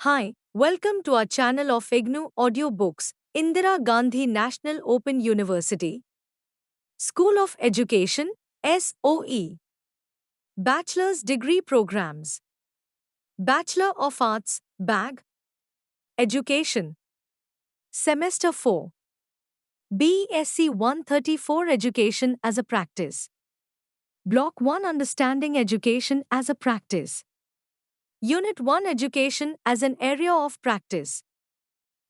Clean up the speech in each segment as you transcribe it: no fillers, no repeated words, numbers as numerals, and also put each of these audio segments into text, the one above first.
Hi, welcome to our channel of IGNOU audiobooks, Indira Gandhi National Open University, School of Education, SOE, Bachelor's Degree Programs, Bachelor of Arts, BAG, Education, Semester 4, BESC 134 Education as a Practice, Block-1 Understanding Education as a Practice, Unit-1 Education as an Area of Practice.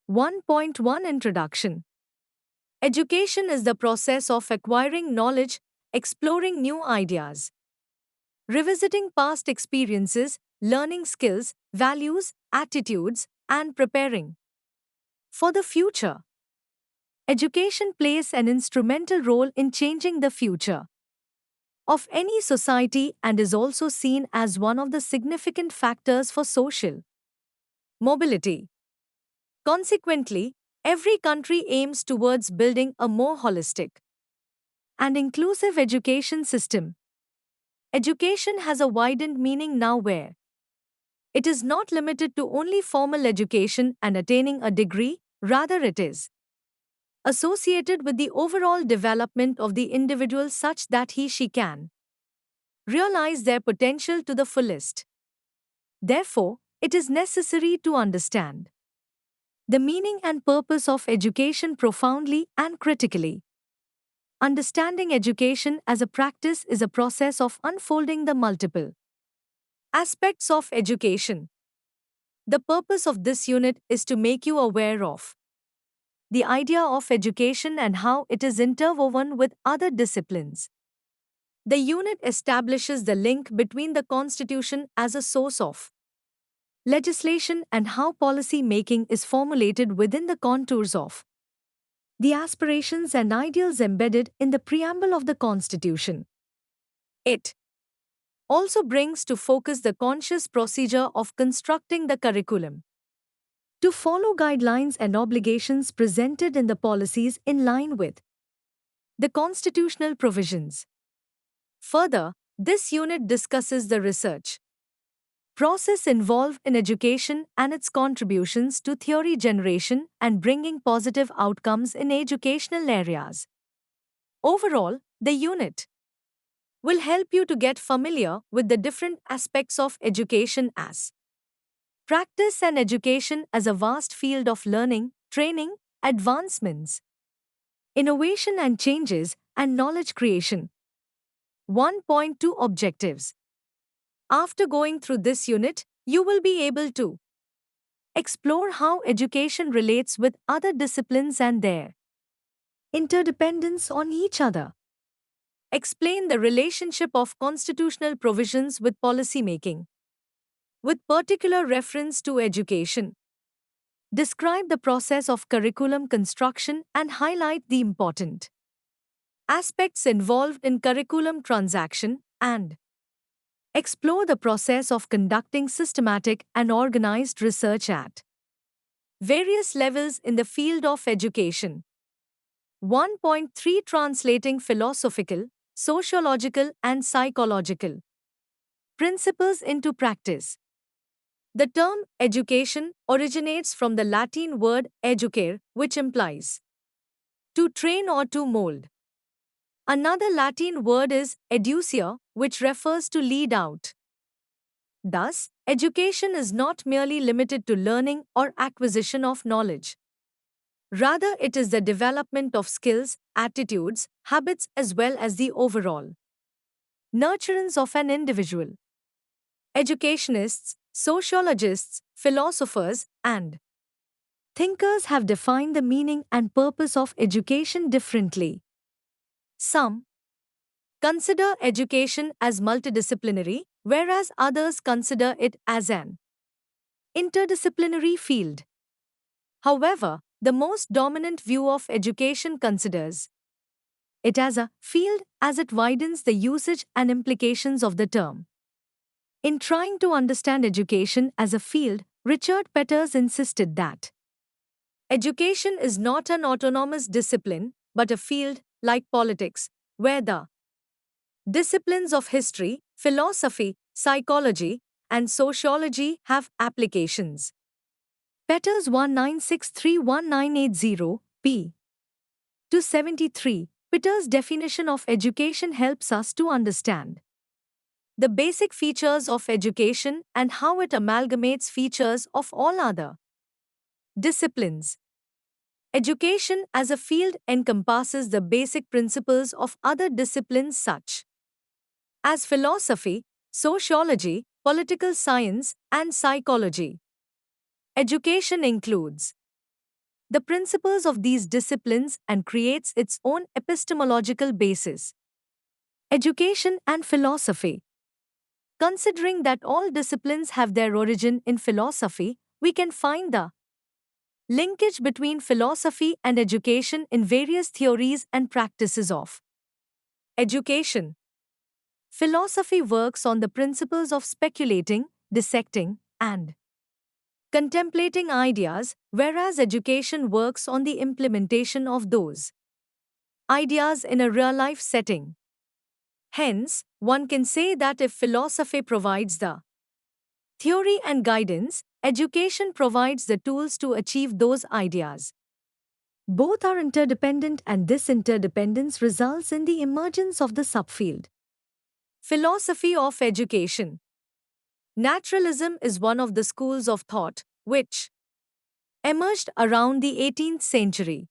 1.1 Introduction. Education is the process of acquiring knowledge, exploring new ideas, revisiting past experiences, learning skills, values, attitudes, and preparing for the future. Education plays an instrumental role in changing the future of any society and is also seen as one of the significant factors for social mobility. Consequently, every country aims towards building a more holistic and inclusive education system. Education has a widened meaning now where it is not limited to only formal education and attaining a degree, rather it is associated with the overall development of the individual such that he/she can realize their potential to the fullest. Therefore, it is necessary to understand the meaning and purpose of education profoundly and critically. Understanding education as a practice is a process of unfolding the multiple aspects of education. The purpose of this unit is to make you aware of the idea of education and how it is interwoven with other disciplines. The unit establishes the link between the Constitution as a source of legislation and how policy making is formulated within the contours of the aspirations and ideals embedded in the preamble of the Constitution. It also brings to focus the conscious procedure of constructing the curriculum to follow guidelines and obligations presented in the policies in line with the constitutional provisions. Further, this unit discusses the research process involved in education and its contributions to theory generation and bringing positive outcomes in educational areas. Overall, the unit will help you to get familiar with the different aspects of education as practice and education as a vast field of learning, training, advancements, innovation and changes, and knowledge creation. 1.2 Objectives. After going through this unit, you will be able to explore how education relates with other disciplines and their interdependence on each other. Explain the relationship of constitutional provisions with policymaking, with particular reference to education. Describe the process of curriculum construction and highlight the important aspects involved in curriculum transaction and explore the process of conducting systematic and organized research at various levels in the field of education. 1.3 Translating philosophical, sociological, and psychological principles into practice. The term education originates from the Latin word educare, which implies to train or to mold. Another Latin word is educere, which refers to lead out. Thus, education is not merely limited to learning or acquisition of knowledge. Rather, it is the development of skills, attitudes, habits, as well as the overall nurturance of an individual. Educationists, sociologists, philosophers, and thinkers have defined the meaning and purpose of education differently. Some consider education as multidisciplinary, whereas others consider it as an interdisciplinary field. However, the most dominant view of education considers it as a field as it widens the usage and implications of the term. In trying to understand education as a field, Richard Peters insisted that education is not an autonomous discipline, but a field, like politics, where the disciplines of history, philosophy, psychology, and sociology have applications. Petters 19631980, p. 273. Petter's definition of education helps us to understand the basic features of education and how it amalgamates features of all other disciplines. Education as a field encompasses the basic principles of other disciplines such as philosophy, sociology, political science, and psychology. Education includes the principles of these disciplines and creates its own epistemological basis. Education and philosophy. Considering that all disciplines have their origin in philosophy, we can find the linkage between philosophy and education in various theories and practices of education. Philosophy works on the principles of speculating, dissecting, and contemplating ideas, whereas education works on the implementation of those ideas in a real-life setting. Hence, one can say that if philosophy provides the theory and guidance, education provides the tools to achieve those ideas. Both are interdependent, and this interdependence results in the emergence of the subfield. Philosophy of education. Naturalism is one of the schools of thought which emerged around the 18th century.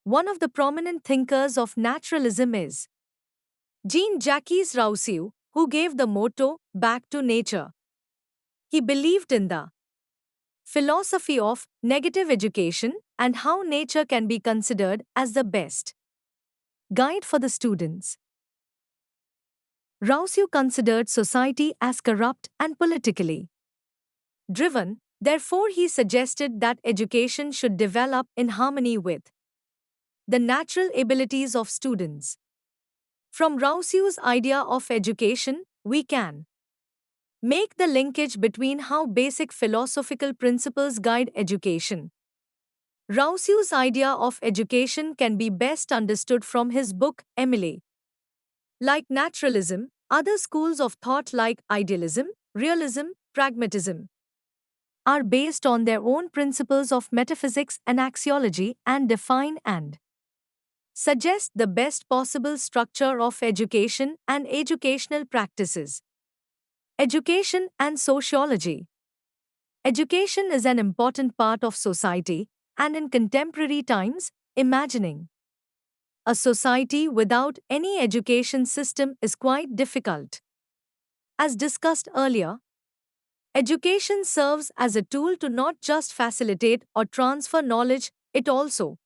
One of the prominent thinkers of naturalism is Jean-Jacques Rousseau, who gave the motto, "Back to Nature." He believed in the philosophy of negative education and how nature can be considered as the best guide for the students. Rousseau considered society as corrupt and politically driven, therefore he suggested that education should develop in harmony with the natural abilities of students. From Rousseau's idea of education, we can make the linkage between how basic philosophical principles guide education. Rousseau's idea of education can be best understood from his book, Emile. Like naturalism, other schools of thought like idealism, realism, pragmatism are based on their own principles of metaphysics and axiology and define and suggest the best possible structure of education and educational practices. Education and sociology. Education is an important part of society, and in contemporary times, imagining a society without any education system is quite difficult. As discussed earlier, education serves as a tool to not just facilitate or transfer knowledge, it also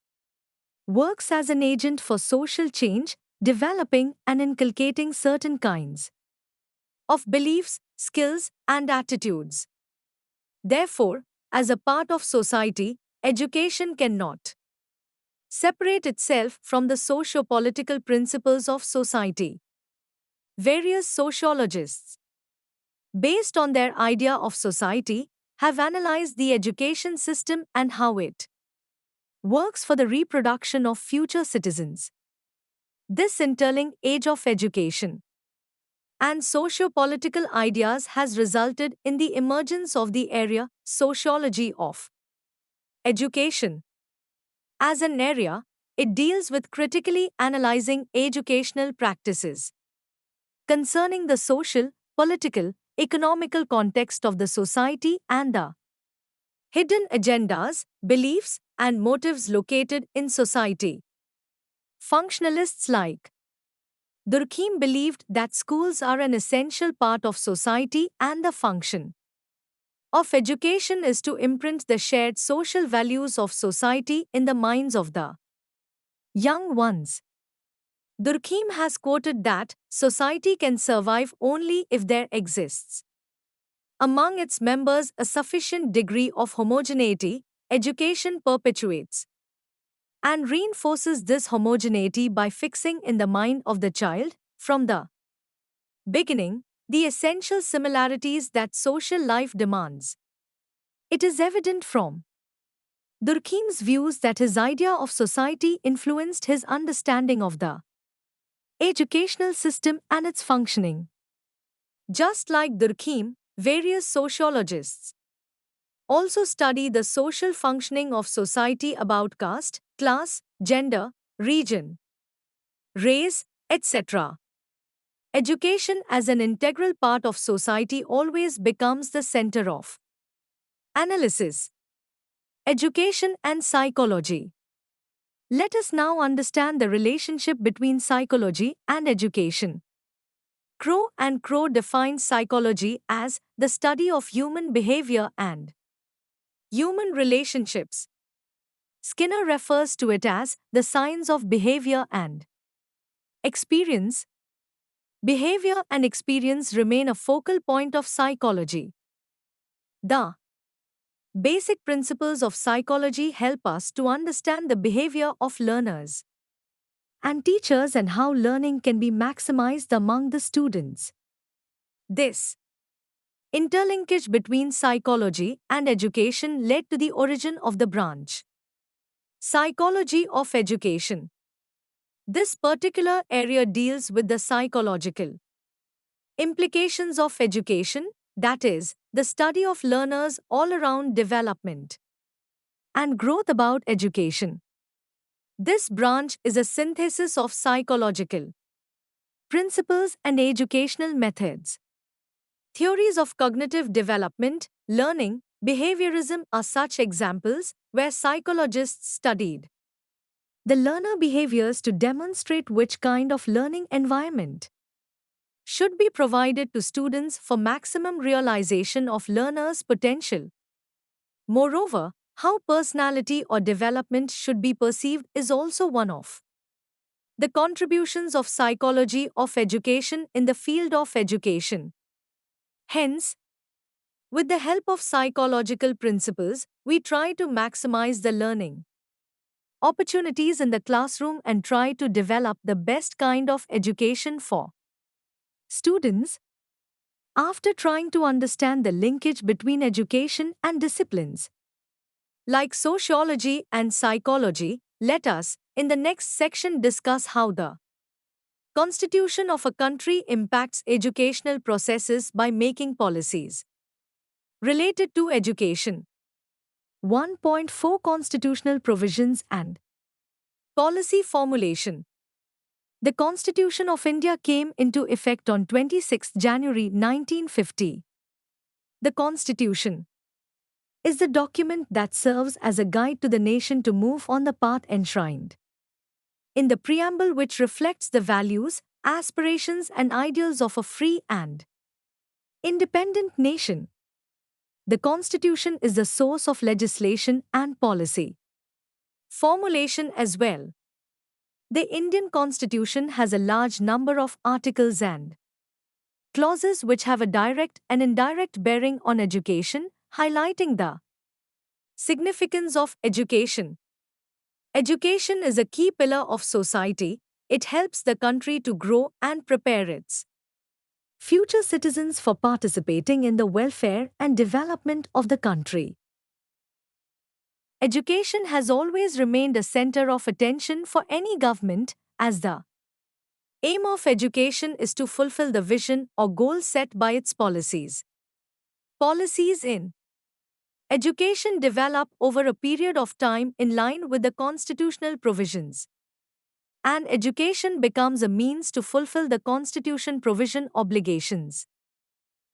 works as an agent for social change, developing and inculcating certain kinds of beliefs, skills, and attitudes. Therefore, as a part of society, education cannot separate itself from the socio-political principles of society. Various sociologists, based on their idea of society, have analyzed the education system and how it works for the reproduction of future citizens. This interlinked age of education and socio-political ideas has resulted in the emergence of the area sociology of education. As an area, it deals with critically analyzing educational practices concerning the social, political, economical context of the society and the hidden agendas, beliefs, and motives located in society. Functionalists like Durkheim believed that schools are an essential part of society and the function of education is to imprint the shared social values of society in the minds of the young ones. Durkheim has quoted that society can survive only if there exists among its members a sufficient degree of homogeneity. Education perpetuates and reinforces this homogeneity by fixing in the mind of the child, from the beginning, the essential similarities that social life demands. It is evident from Durkheim's views that his idea of society influenced his understanding of the educational system and its functioning. Just like Durkheim, various sociologists Also study the social functioning of society about caste, class, gender, region, race, etc. Education as an integral part of society always becomes the center of analysis. Education and psychology. Let us now understand the relationship between psychology and education. Crow and Crow defines psychology as the study of human behavior and human relationships. Skinner refers to it as the science of behavior and experience. Behavior and experience remain a focal point of psychology. The basic principles of psychology help us to understand the behavior of learners and teachers and how learning can be maximized among the students. This interlinkage between psychology and education led to the origin of the branch Psychology of Education. This particular area deals with the psychological implications of education, that is, the study of learners' all-around development and growth about education. This branch is a synthesis of psychological principles and educational methods. Theories of cognitive development, learning, behaviorism are such examples where psychologists studied the learner behaviors to demonstrate which kind of learning environment should be provided to students for maximum realization of learners' potential. Moreover, how personality or development should be perceived is also one of the contributions of psychology of education in the field of education. Hence, with the help of psychological principles, we try to maximize the learning opportunities in the classroom and try to develop the best kind of education for students. After trying to understand the linkage between education and disciplines like sociology and psychology, let us, in the next section, discuss how the constitution of a country impacts educational processes by making policies related to education. 1.4 Constitutional Provisions and Policy Formulation. The Constitution of India came into effect on 26 January 1950. The Constitution is the document that serves as a guide to the nation to move on the path enshrined in the preamble, which reflects the values, aspirations, and ideals of a free and independent nation. The Constitution is the source of legislation and policy formulation as well. The Indian Constitution has a large number of articles and clauses which have a direct and indirect bearing on education, highlighting the significance of education. Education is a key pillar of society. It helps the country to grow and prepare its future citizens for participating in the welfare and development of the country. Education has always remained a center of attention for any government, as the aim of education is to fulfill the vision or goal set by its policies. Policies in education develop over a period of time in line with the constitutional provisions, and education becomes a means to fulfill the Constitution provision obligations.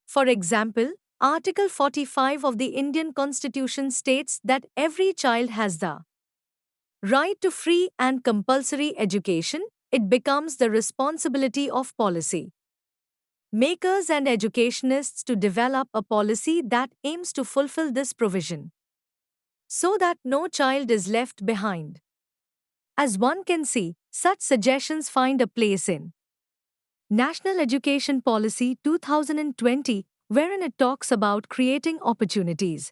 For example, Article 45 of the Indian Constitution states that every child has the right to free and compulsory education. It becomes the responsibility of policy makers and educationists to develop a policy that aims to fulfill this provision so that no child is left behind. As one can see, such suggestions find a place in National Education Policy 2020, wherein it talks about creating opportunities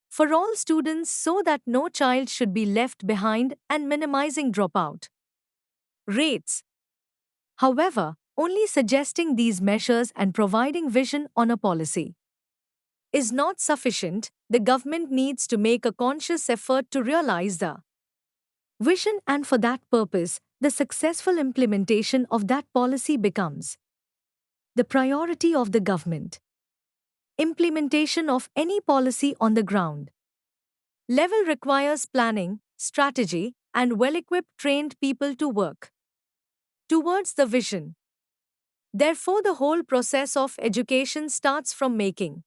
for all students so that no child should be left behind and minimizing dropout rates. However, only suggesting these measures and providing vision on a policy is not sufficient. The government needs to make a conscious effort to realize the vision, and for that purpose, the successful implementation of that policy becomes the priority of the government. Implementation of any policy on the ground level requires planning, strategy, and well-equipped trained people to work towards the vision. Therefore, the whole process of education starts from making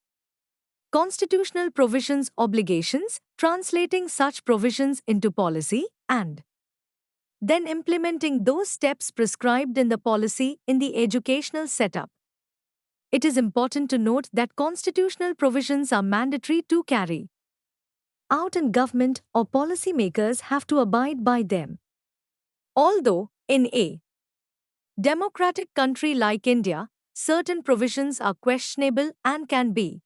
constitutional provisions obligations, translating such provisions into policy, and then implementing those steps prescribed in the policy in the educational setup. It is important to note that constitutional provisions are mandatory to carry out, and government or policymakers have to abide by them. Although, in a democratic country like India, certain provisions are questionable and can be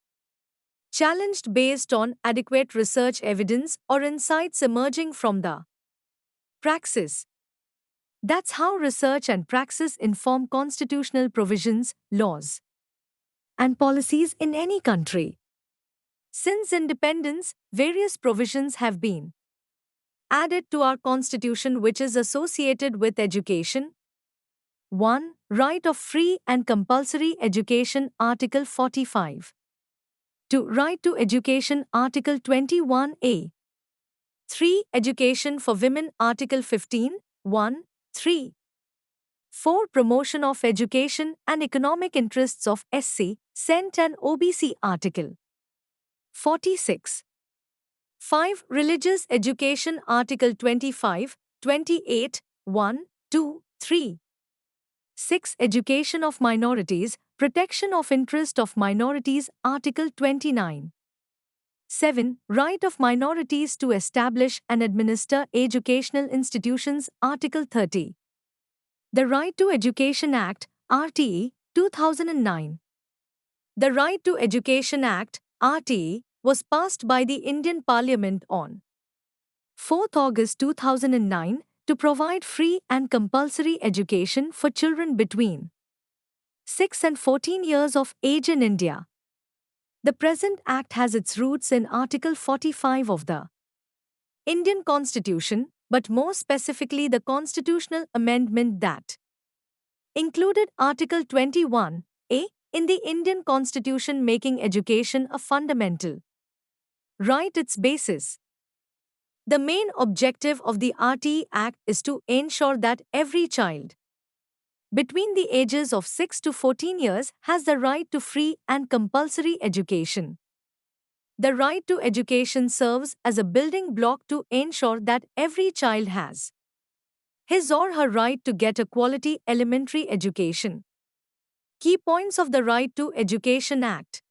challenged based on adequate research evidence or insights emerging from the praxis. That's how research and praxis inform constitutional provisions, laws, and policies in any country. Since independence, various provisions have been added to our constitution which is associated with education. 1. Right of free and compulsory education, Article 45. 2. Right to education, Article 21A. 3. Education for women, Article 15, 1, 3. 4. Promotion of education and economic interests of SC, SENT and OBC, Article 46. 5. Religious education, Article 25, 28, 1, 2, 3. 6. Education of minorities, protection of interest of minorities, Article 29. 7. Right of minorities to establish and administer educational institutions, Article 30. The Right to Education Act, RTE, 2009. The Right to Education Act, RTE, was passed by the Indian Parliament on 4 August 2009 to provide free and compulsory education for children between 6 and 14 years of age in India. The present Act has its roots in Article 45 of the Indian Constitution, but more specifically the constitutional amendment that included Article 21A in the Indian Constitution, making education a fundamental right. Its basis. The main objective of the RTE Act is to ensure that every child between the ages of 6 to 14 years has the right to free and compulsory education. The right to education serves as a building block to ensure that every child has his or her right to get a quality elementary education. Key points of the Right to Education Act: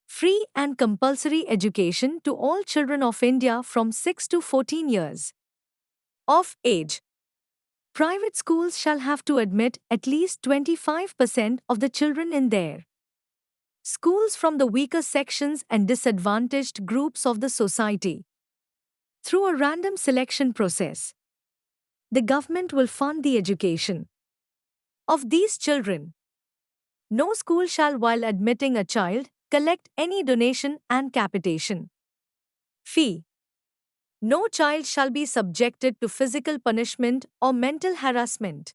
free and compulsory education to all children of India from 6 to 14 years of age. Private schools shall have to admit at least 25% of the children in their schools from the weaker sections and disadvantaged groups of the society. Through a random selection process, the government will fund the education of these children. No school shall, while admitting a child, collect any donation and capitation fee. No child shall be subjected to physical punishment or mental harassment.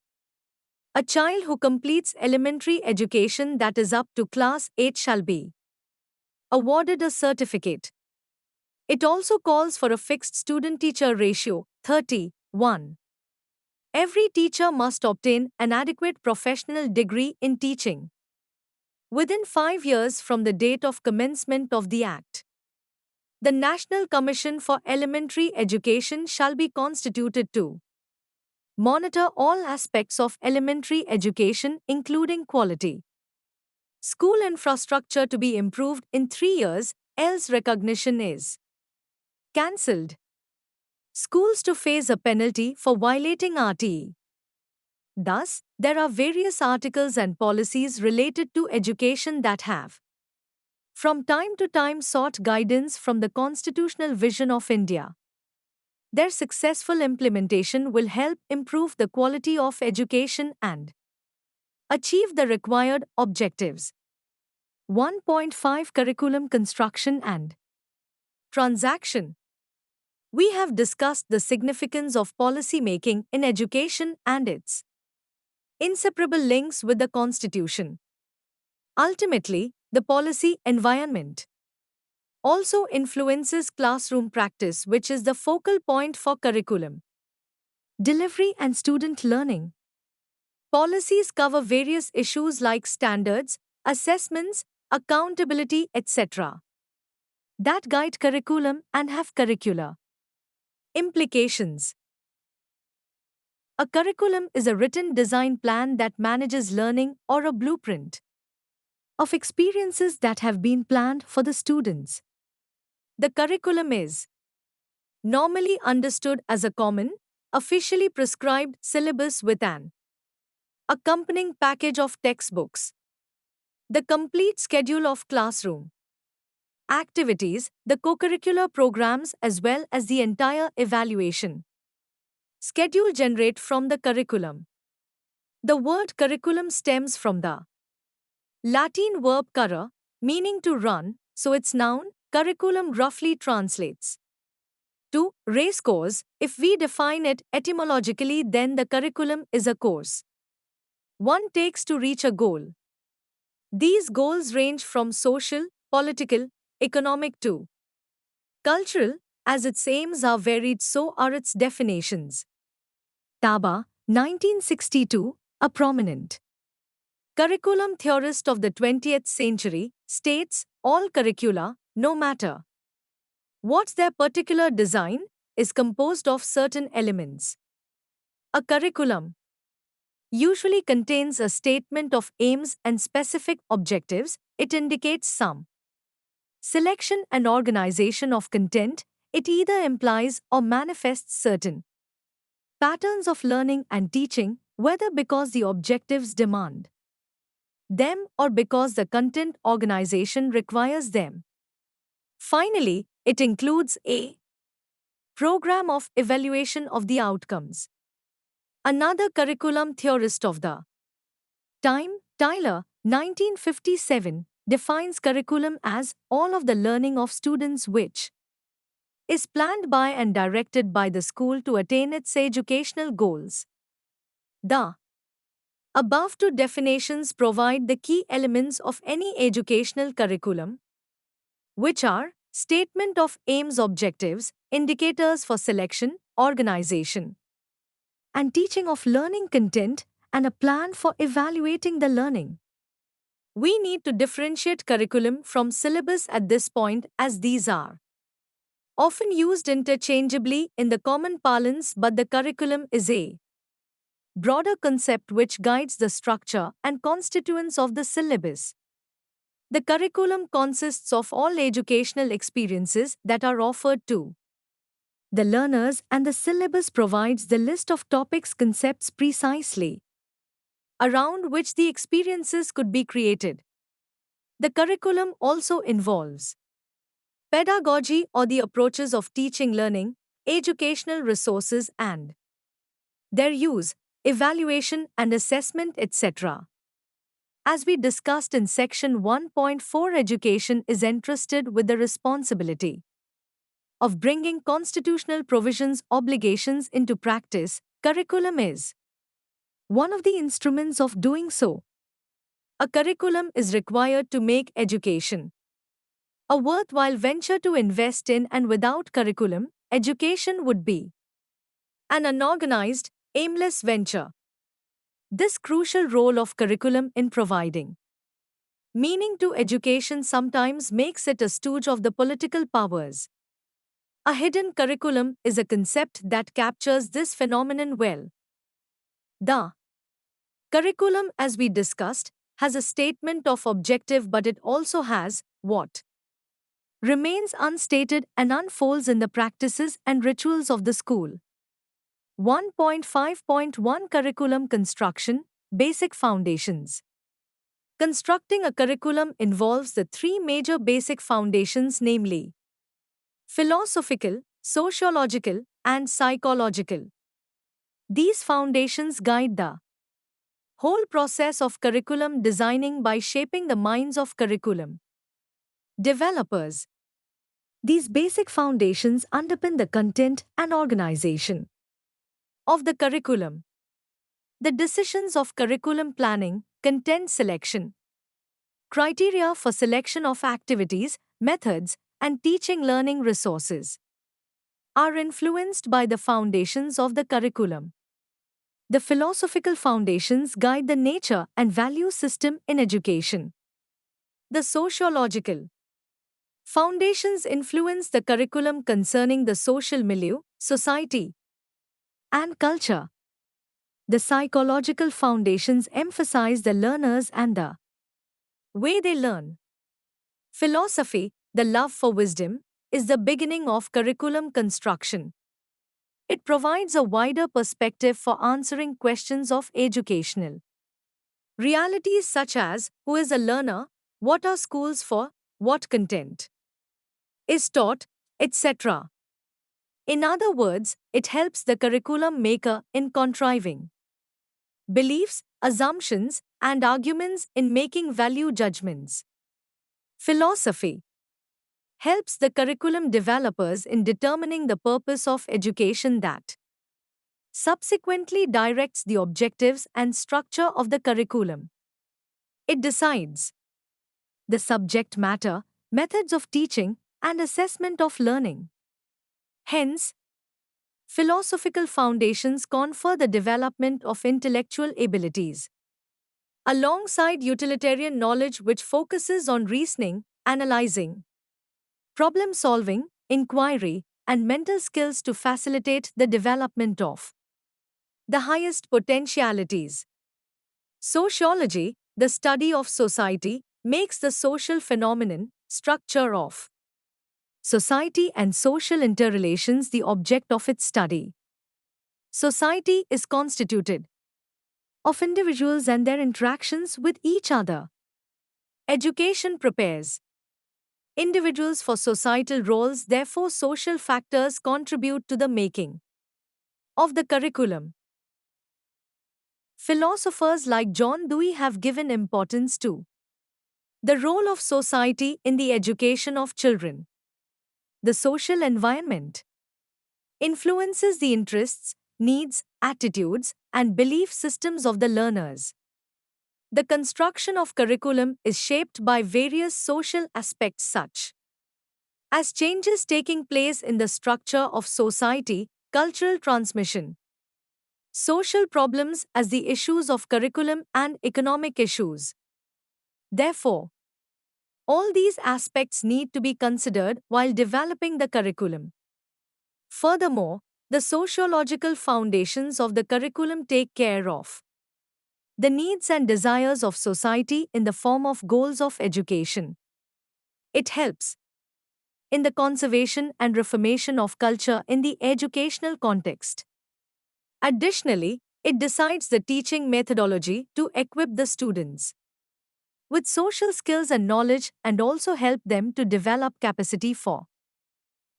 A child who completes elementary education, that is up to class 8, shall be awarded a certificate. It also calls for a fixed student-teacher ratio, 30:1. Every teacher must obtain an adequate professional degree in teaching within 5 years from the date of commencement of the Act. The National Commission for Elementary Education shall be constituted to monitor all aspects of elementary education, including quality. School infrastructure to be improved in 3 years, else recognition is cancelled. Schools to face a penalty for violating RTE. Thus, there are various articles and policies related to education that have from time to time sought guidance from the constitutional vision of India. Their successful implementation will help improve the quality of education and achieve the required objectives. 1.5 Curriculum Construction and Transaction. We have discussed the significance of policy making in education and its inseparable links with the Constitution. Ultimately, The policy environment also influences classroom practice, which is the focal point for curriculum delivery and student learning. Policies cover various issues like standards, assessments, accountability, etc., that guide curriculum and have curricular implications. A curriculum is a written design plan that manages learning or a blueprint of experiences that have been planned for the students. The curriculum is normally understood as a common, officially prescribed syllabus with an accompanying package of textbooks, the complete schedule of classroom activities, the co-curricular programs, as well as the entire evaluation schedule generate from the curriculum. The word curriculum stems from the Latin verb curre, meaning to run, so its noun, curriculum, roughly translates to racecourse. If we define it etymologically, then the curriculum is a course one takes to reach a goal. These goals range from social, political, economic to cultural. As its aims are varied, so are its definitions. Taba, 1962, a prominent curriculum theorist of the 20th century, states all curricula, no matter what's their particular design, is composed of certain elements. A curriculum usually contains a statement of aims and specific objectives. It indicates some selection and organization of content. It either implies or manifests certain patterns of learning and teaching, whether because the objectives demand them or because the content organization requires them. Finally, it includes a program of evaluation of the outcomes. Another curriculum theorist of the time, Tyler, 1957, defines curriculum as all of the learning of students which is planned by and directed by the school to attain its educational goals. The above two definitions provide the key elements of any educational curriculum, which are statement of aims, objectives, indicators for selection, organization, and teaching of learning content, and a plan for evaluating the learning. We need to differentiate curriculum from syllabus at this point, as these are often used interchangeably in the common parlance, but the curriculum is a broader concept which guides the structure and constituents of the syllabus. The curriculum consists of all educational experiences that are offered to the learners, and the syllabus provides the list of topics, concepts precisely around which the experiences could be created. The curriculum also involves pedagogy or the approaches of teaching, learning, educational resources and their use, evaluation and assessment, etc. As we discussed in section 1.4, education is entrusted with the responsibility of bringing constitutional provisions, obligations into practice. Curriculum is one of the instruments of doing so. A curriculum is required to make education a worthwhile venture to invest in, and without curriculum, education would be an unorganized, aimless venture. This crucial role of curriculum in providing meaning to education sometimes makes it a stooge of the political powers. A hidden curriculum is a concept that captures this phenomenon well. The curriculum, as we discussed, has a statement of objective, but it also has what remains unstated and unfolds in the practices and rituals of the school. 1.5.1 Curriculum Construction, Basic Foundations. Constructing a curriculum involves the three major basic foundations, namely philosophical, sociological, and psychological. These foundations guide the whole process of curriculum designing by shaping the minds of curriculum developers. These basic foundations underpin the content and organization of the curriculum. The decisions of curriculum planning, content selection, Criteria for selection of activities, methods, and teaching learning resources are influenced by the foundations of the curriculum. The philosophical foundations guide the nature and value system in education. The sociological foundations influence the curriculum concerning the social milieu, society, and culture. The psychological foundations emphasize the learners and the way they learn. Philosophy, the love for wisdom, is the beginning of curriculum construction. It provides a wider perspective for answering questions of educational realities such as who is a learner, what are schools for, what content is taught, etc. In other words, it helps the curriculum maker in contriving beliefs, assumptions, and arguments in making value judgments. Philosophy helps the curriculum developers in determining the purpose of education that subsequently directs the objectives and structure of the curriculum. It decides the subject matter, methods of teaching, and assessment of learning. Hence, philosophical foundations confer the development of intellectual abilities, alongside utilitarian knowledge which focuses on reasoning, analyzing, problem solving, inquiry, and mental skills to facilitate the development of the highest potentialities. Sociology, the study of society, makes the social phenomenon, structure of society and social interrelations the object of its study. Society is constituted of individuals and their interactions with each other. Education prepares individuals for societal roles, therefore, social factors contribute to the making of the curriculum. Philosophers like John Dewey have given importance to the role of society in the education of children. The social environment influences the interests, needs, attitudes, and belief systems of the learners. The construction of curriculum is shaped by various social aspects such as changes taking place in the structure of society, cultural transmission, social problems as the issues of curriculum, and economic issues. Therefore, all these aspects need to be considered while developing the curriculum. Furthermore, the sociological foundations of the curriculum take care of the needs and desires of society in the form of goals of education. It helps in the conservation and reformation of culture in the educational context. Additionally, it decides the teaching methodology to equip the students with social skills and knowledge and also help them to develop capacity for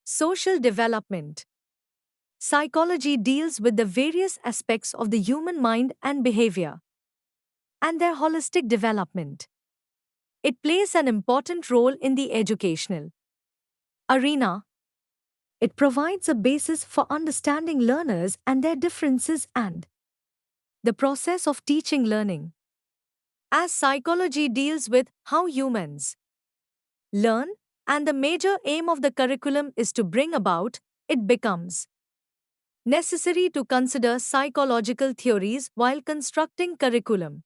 social development. Psychology deals with the various aspects of the human mind and behavior and their holistic development. It plays an important role in the educational arena. It provides a basis for understanding learners and their differences and the process of teaching learning. As psychology deals with how humans learn, and the major aim of the curriculum is to bring about, it becomes necessary to consider psychological theories while constructing curriculum.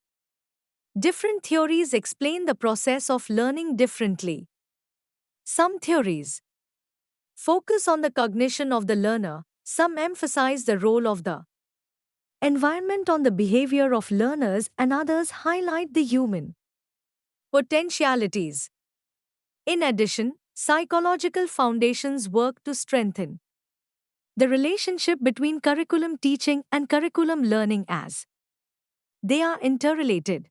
Different theories explain the process of learning differently. Some theories focus on the cognition of the learner, some emphasize the role of the environment on the behavior of learners, and others highlight the human potentialities. In addition, psychological foundations work to strengthen the relationship between curriculum teaching and curriculum learning as they are interrelated.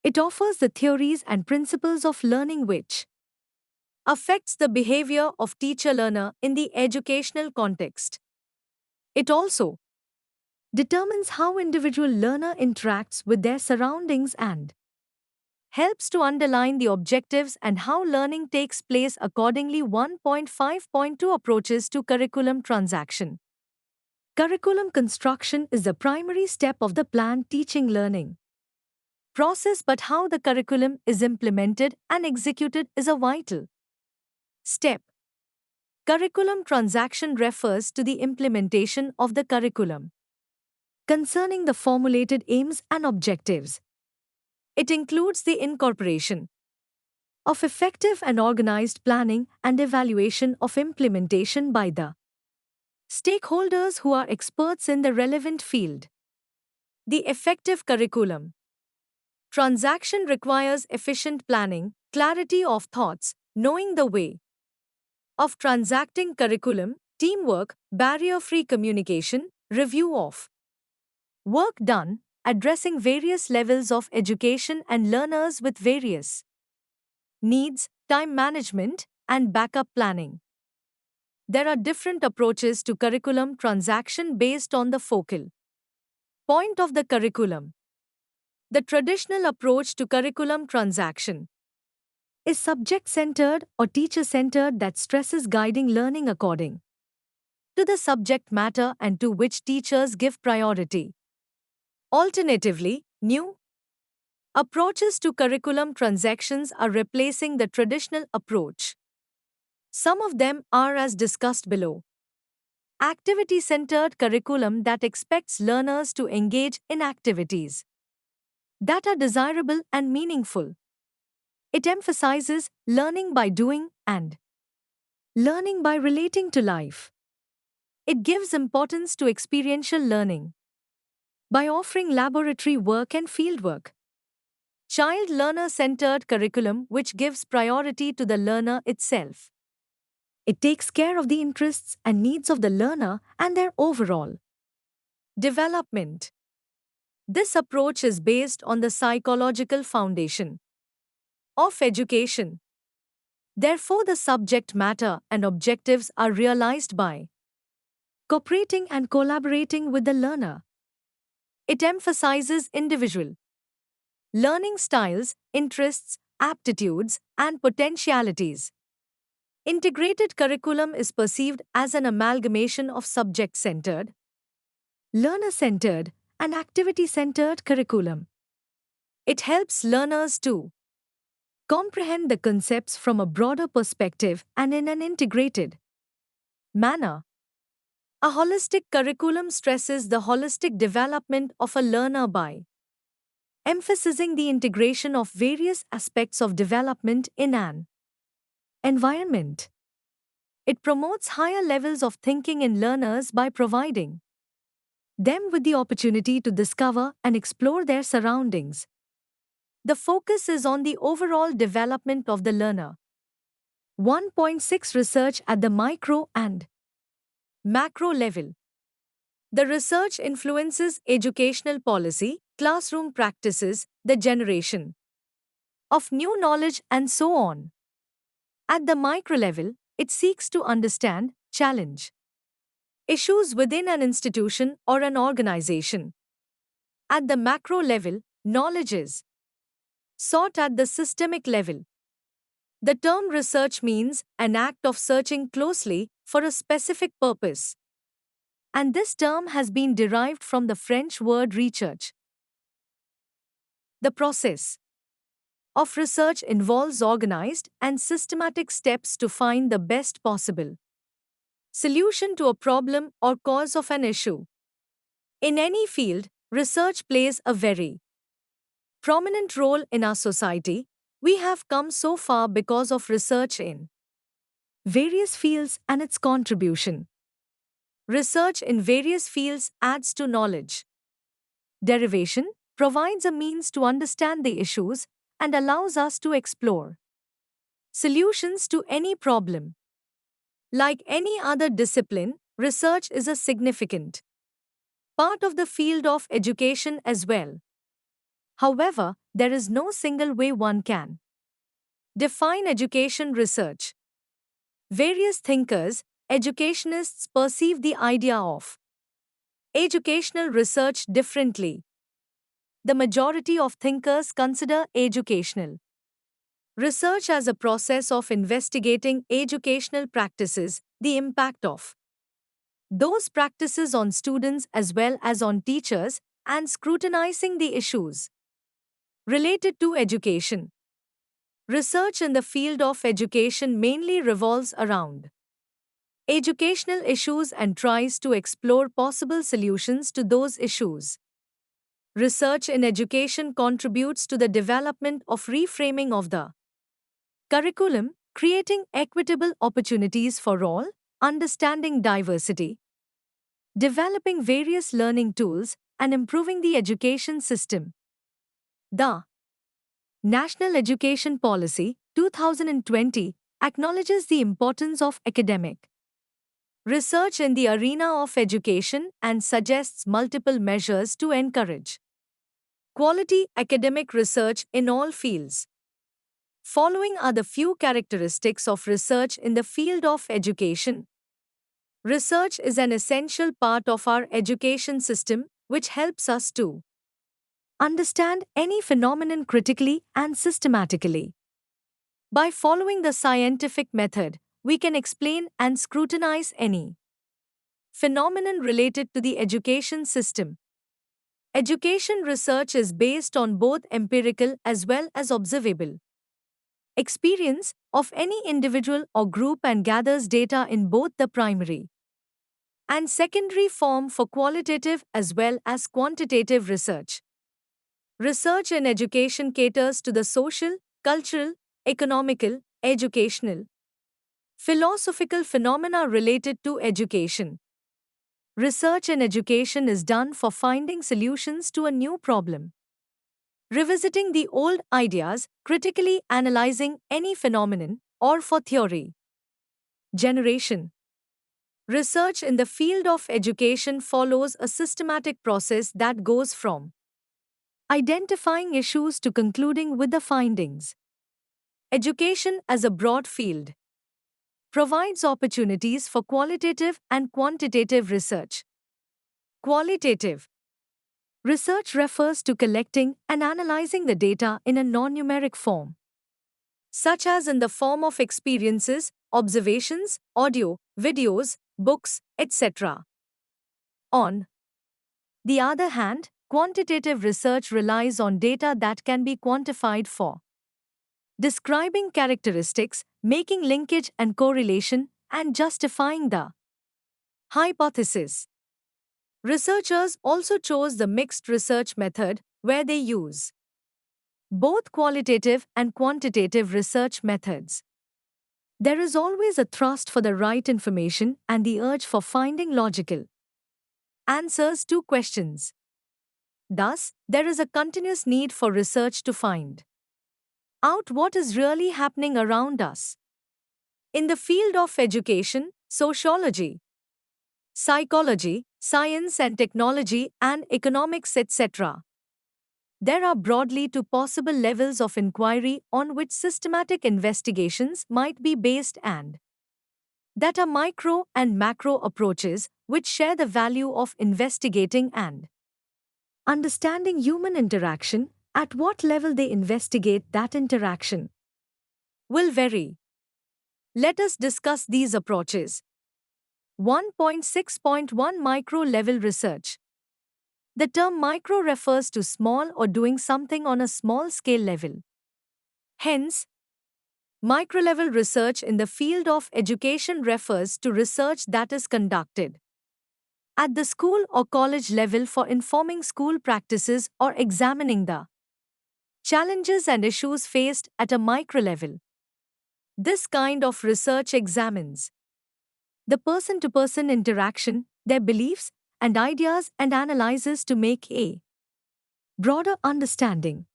It offers the theories and principles of learning which affects the behavior of teacher-learner in the educational context. It also determines how individual learner interacts with their surroundings and helps to underline the objectives and how learning takes place accordingly. 1.5.2 Approaches to curriculum transaction. Curriculum construction is the primary step of the planned teaching learning process, but how the curriculum is implemented and executed is a vital step. Curriculum transaction refers to the implementation of the curriculum concerning the formulated aims and objectives. It includes the incorporation of effective and organized planning and evaluation of implementation by the stakeholders who are experts in the relevant field. The effective curriculum transaction requires efficient planning, clarity of thoughts, knowing the way of transacting curriculum, teamwork, barrier-free communication, review of work done, addressing various levels of education and learners with various needs, time management, and backup planning. There are different approaches to curriculum transaction based on the focal point of the curriculum. The traditional approach to curriculum transaction is subject-centered or teacher-centered that stresses guiding learning according to the subject matter and to which teachers give priority. Alternatively, new approaches to curriculum transactions are replacing the traditional approach. Some of them are as discussed below. Activity-centered curriculum that expects learners to engage in activities that are desirable and meaningful. It emphasizes learning by doing and learning by relating to life. It gives importance to experiential learning by offering laboratory work and fieldwork. Child learner-centered curriculum which gives priority to the learner itself. It takes care of the interests and needs of the learner and their overall development. This approach is based on the psychological foundation of education. Therefore, the subject matter and objectives are realized by cooperating and collaborating with the learner. It emphasizes individual learning styles, interests, aptitudes, and potentialities. Integrated curriculum is perceived as an amalgamation of subject-centered, learner-centered, and activity-centered curriculum. It helps learners to comprehend the concepts from a broader perspective and in an integrated manner. A holistic curriculum stresses the holistic development of a learner by emphasizing the integration of various aspects of development in an environment. It promotes higher levels of thinking in learners by providing them with the opportunity to discover and explore their surroundings. The focus is on the overall development of the learner. 1.6 Research at the micro and macro level. The research influences educational policy, classroom practices, the generation of new knowledge, and so on. At the micro level, it seeks to understand, challenge issues within an institution or an organization. At the macro level, knowledge is sought at the systemic level. The term research means an act of searching closely for a specific purpose. And this term has been derived from the French word recherche. The process of research involves organized and systematic steps to find the best possible solution to a problem or cause of an issue. In any field, research plays a very prominent role in our society. We have come so far because of research in various fields and its contribution. Research in various fields adds to knowledge derivation, provides a means to understand the issues, and allows us to explore solutions to any problem. Like any other discipline, research is a significant part of the field of education as well. However, there is no single way one can define education research. Various thinkers, educationists perceive the idea of educational research differently. The majority of thinkers consider educational research as a process of investigating educational practices, the impact of those practices on students as well as on teachers, and scrutinizing the issues Related to education. Research in the field of education mainly revolves around educational issues and tries to explore possible solutions to those issues. Research in education contributes to the development of reframing of the curriculum, creating equitable opportunities for all, understanding diversity, developing various learning tools, and improving the education system. The National Education Policy 2020 acknowledges the importance of academic research in the arena of education and suggests multiple measures to encourage quality academic research in all fields. Following are the few characteristics of research in the field of education. Research is an essential part of our education system, which helps us to understand any phenomenon critically and systematically. By following the scientific method, we can explain and scrutinize any phenomenon related to the education system. Education research is based on both empirical as well as observable experience of any individual or group and gathers data in both the primary and secondary form for qualitative as well as quantitative research. Research in education caters to the social, cultural, economical, educational, philosophical phenomena related to education. Research in education is done for finding solutions to a new problem, revisiting the old ideas, critically analyzing any phenomenon, or for theory generation. Research in the field of education follows a systematic process that goes from identifying issues to concluding with the findings. Education as a broad field provides opportunities for qualitative and quantitative research. Qualitative research refers to collecting and analyzing the data in a non-numeric form, such as in the form of experiences, observations, audio, videos, books, etc. On the other hand, quantitative research relies on data that can be quantified for describing characteristics, making linkage and correlation, and justifying the hypothesis. Researchers also chose the mixed research method, where they use both qualitative and quantitative research methods. There is always a thrust for the right information and the urge for finding logical answers to questions. Thus, there is a continuous need for research to find out what is really happening around us. In the field of education, sociology, psychology, science and technology, and economics, etc., there are broadly two possible levels of inquiry on which systematic investigations might be based, and that are micro and macro approaches which share the value of investigating and understanding human interaction. At what level they investigate that interaction will vary. Let us discuss these approaches. 1.6.1 Micro-level research. The term micro refers to small or doing something on a small-scale level. Hence, micro-level research in the field of education refers to research that is conducted at the school or college level for informing school practices or examining the challenges and issues faced at a micro-level. This kind of research examines the person-to-person interaction, their beliefs and ideas, and analyzes to make a broader understanding.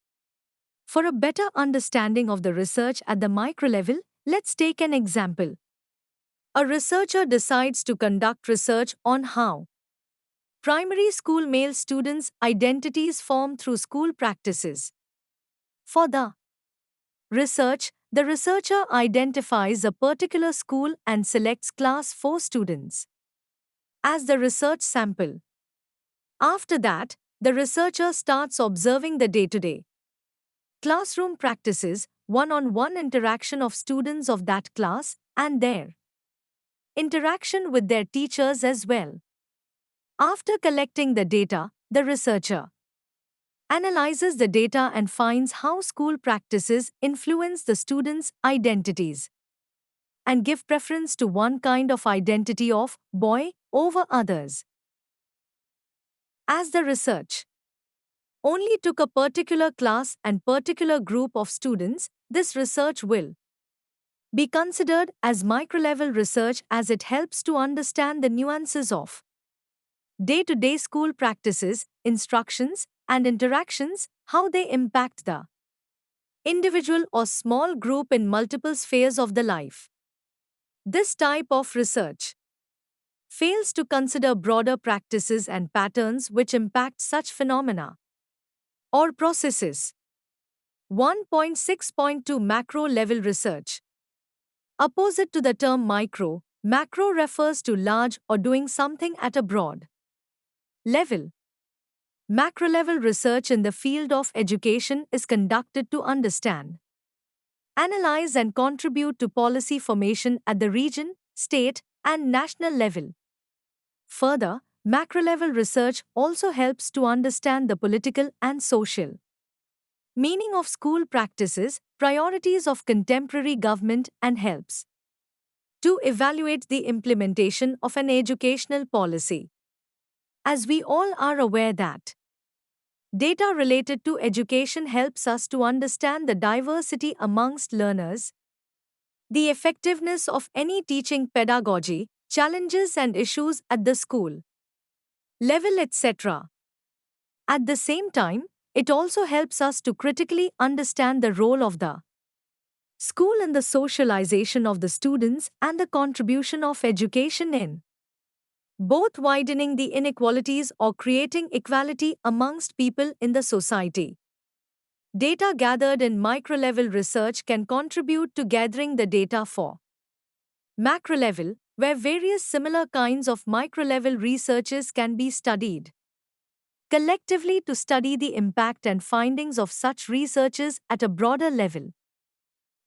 For a better understanding of the research at the micro-level, let's take an example. A researcher decides to conduct research on how primary school male students' identities form through school practices. For the research, the researcher identifies a particular school and selects class 4 students as the research sample. After that, the researcher starts observing the day-to-day classroom practices, one-on-one interaction of students of that class, and their interaction with their teachers as well. After collecting the data, the researcher analyzes the data and finds how school practices influence the students' identities, and give preference to one kind of identity of boy over others. As the research only took a particular class and particular group of students, this research will be considered as micro-level research as it helps to understand the nuances of day-to-day school practices, instructions, and interactions, how they impact the individual or small group in multiple spheres of the life. This type of research fails to consider broader practices and patterns which impact such phenomena or processes. 1.6.2 Macro-level research. Opposite to the term micro, macro refers to large or doing something at a broad level. Macro-level research in the field of education is conducted to understand, analyze and contribute to policy formation at the region, state, and national level. Further, macro-level research also helps to understand the political and social meaning of school practices, priorities of contemporary government, and helps to evaluate the implementation of an educational policy. As we all are aware that data related to education helps us to understand the diversity amongst learners, the effectiveness of any teaching pedagogy, challenges and issues at the school level, etc. At the same time, it also helps us to critically understand the role of the school in the socialization of the students and the contribution of education in both widening the inequalities or creating equality amongst people in the society. Data gathered in micro-level research can contribute to gathering the data for macro-level, where various similar kinds of micro-level researches can be studied collectively to study the impact and findings of such researches at a broader level.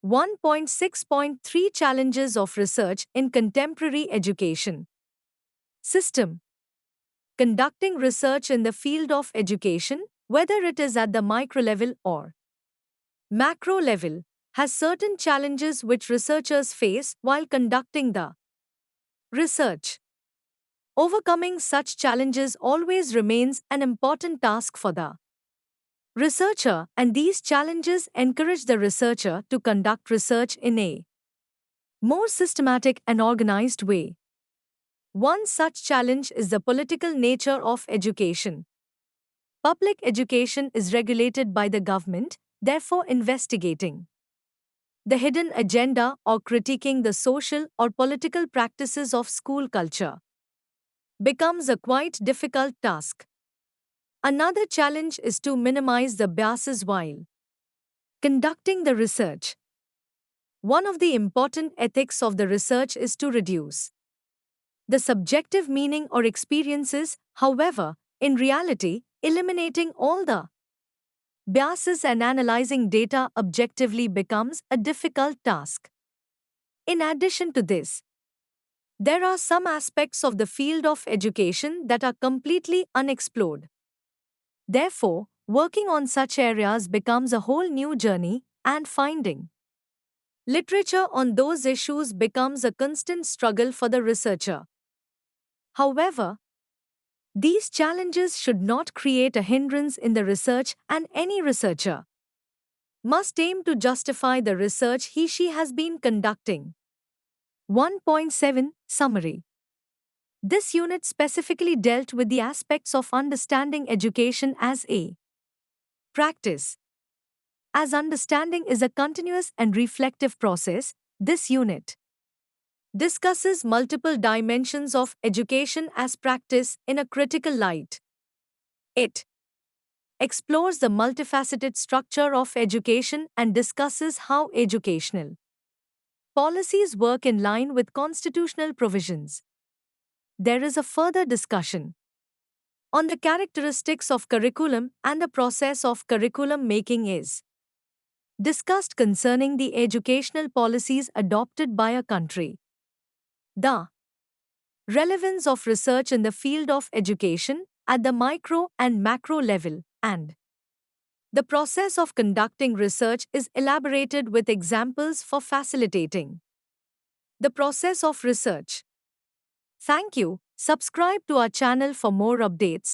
1.6.3 Challenges of research in contemporary education system. Conducting research in the field of education, whether it is at the micro-level or macro-level, has certain challenges which researchers face while conducting the research. Overcoming such challenges always remains an important task for the researcher, and these challenges encourage the researcher to conduct research in a more systematic and organized way. One such challenge is the political nature of education. Public education is regulated by the government, therefore investigating the hidden agenda or critiquing the social or political practices of school culture becomes a quite difficult task. Another challenge is to minimize the biases while conducting the research. One of the important ethics of the research is to reduce the subjective meaning or experiences, however, in reality, eliminating all the biases and analyzing data objectively becomes a difficult task. In addition to this, there are some aspects of the field of education that are completely unexplored. Therefore, working on such areas becomes a whole new journey, and finding literature on those issues becomes a constant struggle for the researcher. However, these challenges should not create a hindrance in the research, and any researcher must aim to justify the research he/she has been conducting. 1.7 Summary. This unit specifically dealt with the aspects of understanding education as a practice. As understanding is a continuous and reflective process, this unit discusses multiple dimensions of education as practice in a critical light. It explores the multifaceted structure of education and discusses how educational policies work in line with constitutional provisions. There is a further discussion on the characteristics of curriculum, and the process of curriculum making is discussed concerning the educational policies adopted by a country. The relevance of research in the field of education at the micro and macro level, and The process of conducting research is elaborated with examples for facilitating the process of research. Thank you. Subscribe to our channel for more updates.